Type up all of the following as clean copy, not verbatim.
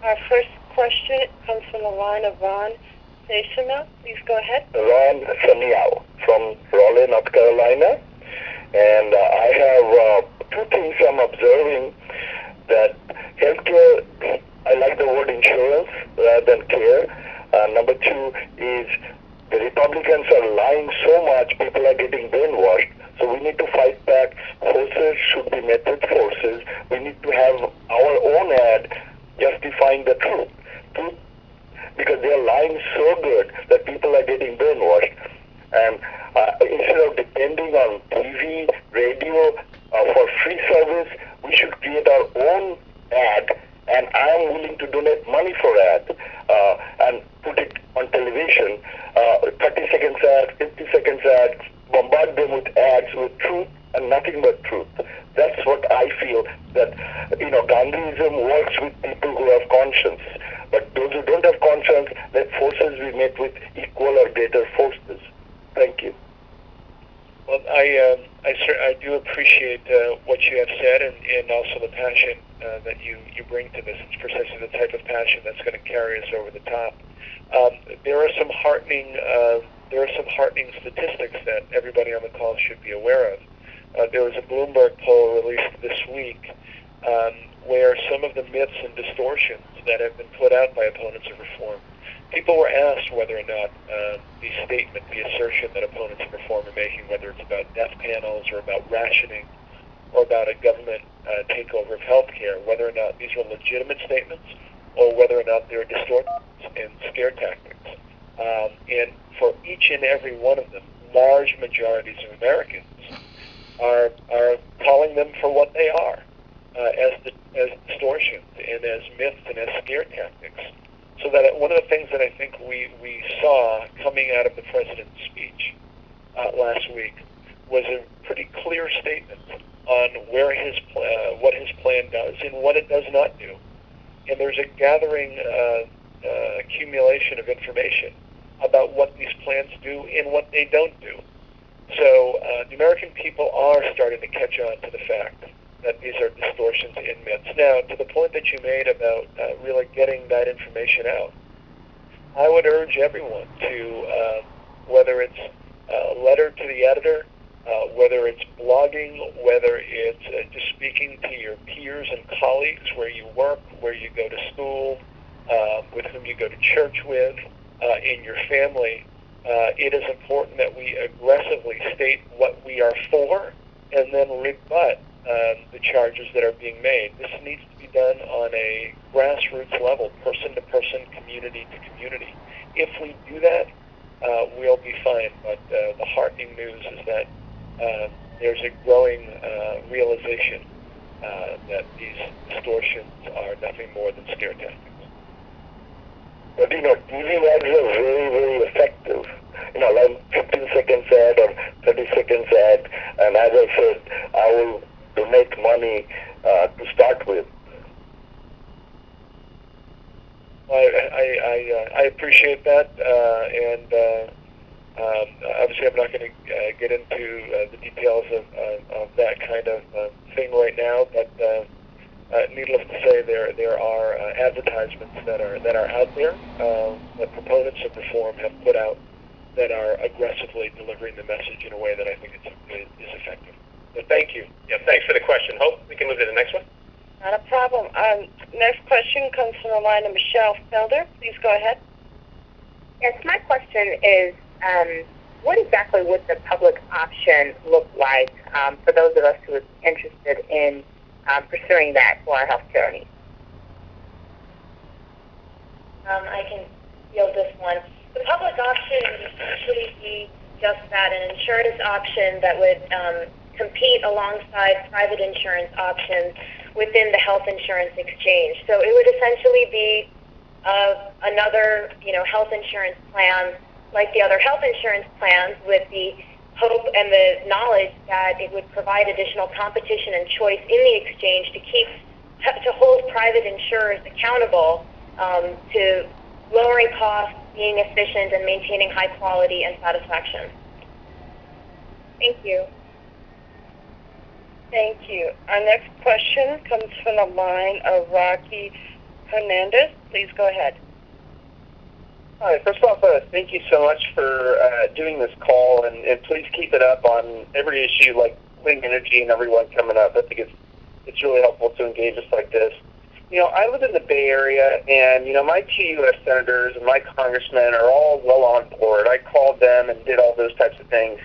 Our first question comes from the line of Ron Sesama. Please go ahead. Ron Saniao from Raleigh, North Carolina. And I have two things I'm observing, that healthcare, I like the word insurance rather than care. Number two is the Republicans are lying so much, people are getting brainwashed. So we need to fight back. Forces should be met with forces. We need to have our own ad justifying the truth. Because they are lying so good that people are getting brainwashed. And instead of depending on TV, radio for free service, we should create our own ad. And I am willing to donate money for ad and put it on television. 30 seconds ad, 50 seconds ad, bombard them with ads with truth and nothing but truth. That's what I feel, that, Gandhiism works with people who have conscience. But those who don't have conscience, let forces be met with equal or greater forces. Thank you. Well, I do appreciate what you have said and also the passion that you bring to this. It's precisely the type of passion that's going to carry us over the top. There are some heartening statistics that everybody on the call should be aware of. There was a Bloomberg poll released this week where some of the myths and distortions that have been put out by opponents of reform, people were asked whether or not the statement, the assertion that opponents of reform are making, whether it's about death panels or about rationing or about a government takeover of healthcare, whether or not these were legitimate statements or whether or not they were distortions and scare tactics. And for each and every one of them, large majorities of Americans are calling them for what they are, as distortions and as myths and as scare tactics. So that one of the things that I think we saw coming out of the president's speech last week was a pretty clear statement on where what his plan does and what it does not do. And there's a gathering accumulation of information about what these plans do and what they don't do. So the American people are starting to catch on to the fact that these are distortions and myths. Now, to the point that you made about really getting that information out, I would urge everyone to, whether it's a letter to the editor, whether it's blogging, whether it's just speaking to your peers and colleagues where you work, where you go to school, with whom you go to church with, in your family, it is important that we aggressively state what we are for and then rebut the charges that are being made. This needs to be done on a grassroots level, person to person, community to community. If we do that, we'll be fine. But the heartening news is that there's a growing realization that these distortions are nothing more than scare tactics. But TV ads are very, very effective. Like 15 seconds ad or 30 seconds ad. And as I said, I will donate money to start with. I appreciate that, and obviously I'm not going to get into the details of that kind of thing right now, but needless to say, there are advertisements that are out there that proponents of reform have put out that are aggressively delivering the message in a way that I think is effective. But thank you. Yeah, thanks for the question. Hope we can move to the next one. Not a problem. Next question comes from the line of Michelle Felder. Please go ahead. Yes, my question is, what exactly would the public option look like for those of us who are interested in pursuing that for our health care needs? I can field this one. The public option would essentially be just that, an insurance option that would compete alongside private insurance options within the health insurance exchange. So it would essentially be another, health insurance plan like the other health insurance plans, with the hope and the knowledge that it would provide additional competition and choice in the exchange to hold private insurers accountable to lowering costs, being efficient, and maintaining high quality and satisfaction. Thank you. Thank you. Our next question comes from the line of Rocky Hernandez, please go ahead. Hi. First off, thank you so much for doing this call, and please keep it up on every issue like clean energy and everyone coming up. I think it's really helpful to engage us like this. I live in the Bay Area, and, my 2 U.S. senators and my congressmen are all well on board. I called them and did all those types of things.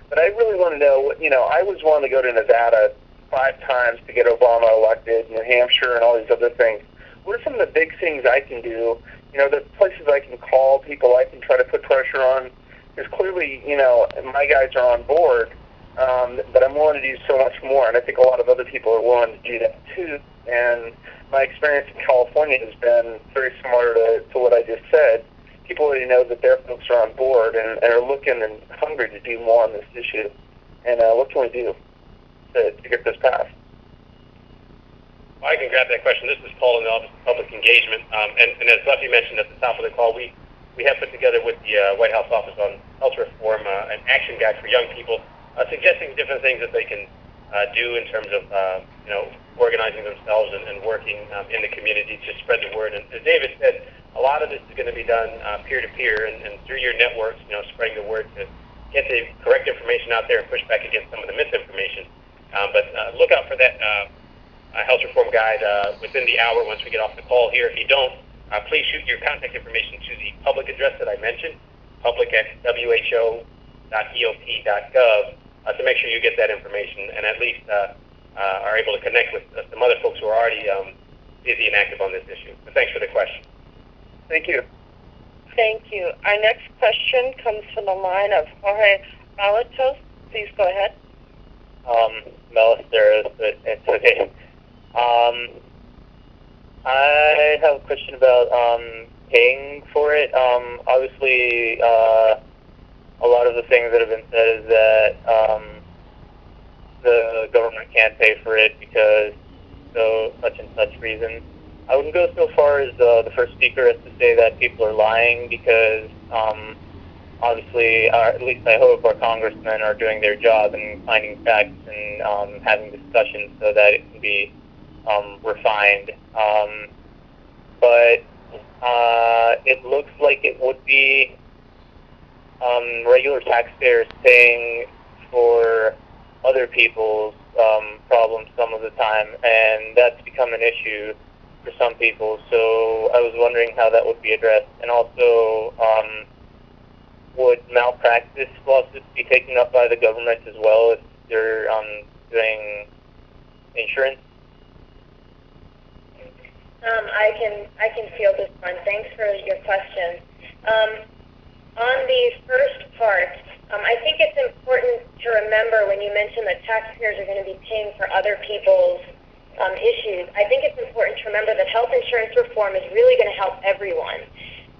But I really want to know, I was willing to go to Nevada 5 times to get Obama elected, New Hampshire, and all these other things. What are some of the big things I can do? The places I can call, people I can try to put pressure on. Because clearly, my guys are on board, but I'm willing to do so much more, and I think a lot of other people are willing to do that too. And my experience in California has been very similar to what I just said. People already know that their folks are on board and are looking and hungry to do more on this issue. And what can we do to get this passed? Well, I can grab that question. This is Paul in the Office of Public Engagement. And as Leffy mentioned at the top of the call, we have put together with the White House Office on Health Reform an action guide for young people, suggesting different things that they can do in terms of organizing themselves and working in the community to spread the word. And as David said, a lot of this is going to be done peer-to-peer and through your networks, spreading the word to get the correct information out there and push back against some of the misinformation. But look out for that health reform guide within the hour once we get off the call here. If you don't, please shoot your contact information to the public address that I mentioned, public@who.eop.gov, to make sure you get that information and at least are able to connect with some other folks who are already busy and active on this issue. But thanks for the question. Thank you. Thank you. Our next question comes from the line of Jorge Malatos. Please go ahead. Melis there, but it's okay. I have a question about paying for it. Obviously, a lot of the things that have been said is that the government can't pay for it because such and such reason. I wouldn't go so far as the first speaker as to say that people are lying because obviously, at least I hope our congressmen are doing their job and finding facts and having discussions so that it can be refined. But it looks like it would be regular taxpayers paying for other people's problems some of the time, and that's become an issue for some people. So I was wondering how that would be addressed. And also, would malpractice lawsuits be taken up by the government as well if they're doing insurance? I can field this one. Thanks for your question. On the first part, I think it's important to remember when you mention that taxpayers are going to be paying for other people's issues, I think it's important to remember that health insurance reform is really going to help everyone.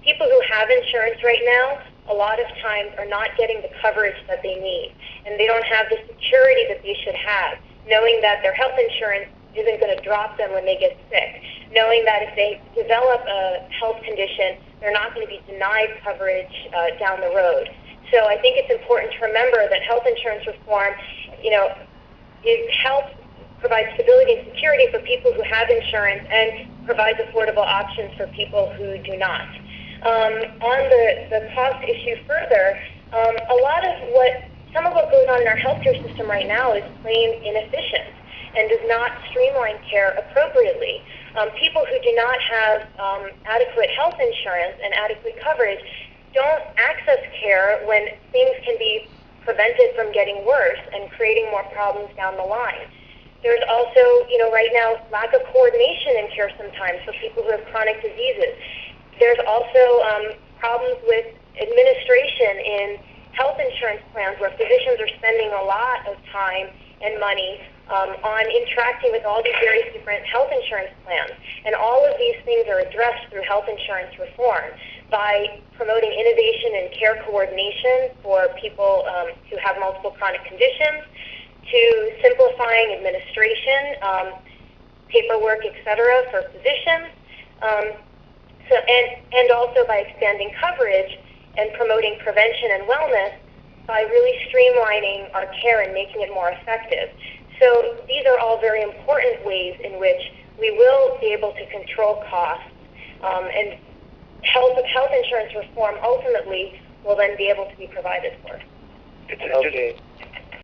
People who have insurance right now, a lot of times are not getting the coverage that they need, and they don't have the security that they should have, knowing that their health insurance isn't going to drop them when they get sick, knowing that if they develop a health condition, they're not going to be denied coverage down the road. So I think it's important to remember that health insurance reform, it helps provide stability and security for people who have insurance and provides affordable options for people who do not. On the cost issue further, some of what goes on in our healthcare system right now is plain inefficient and does not streamline care appropriately. People who do not have adequate health insurance and adequate coverage don't access care when things can be prevented from getting worse and creating more problems down the line. There's also, right now, lack of coordination in care sometimes for people who have chronic diseases. There's also problems with administration in health insurance plans where physicians are spending a lot of time and money on interacting with all these various different health insurance plans. And all of these things are addressed through health insurance reform by promoting innovation and care coordination for people who have multiple chronic conditions, to simplifying administration, paperwork, etc. for physicians, and also by expanding coverage and promoting prevention and wellness by really streamlining our care and making it more effective. So these are all very important ways in which we will be able to control costs, and health insurance reform ultimately will then be able to be provided for. It's Okay.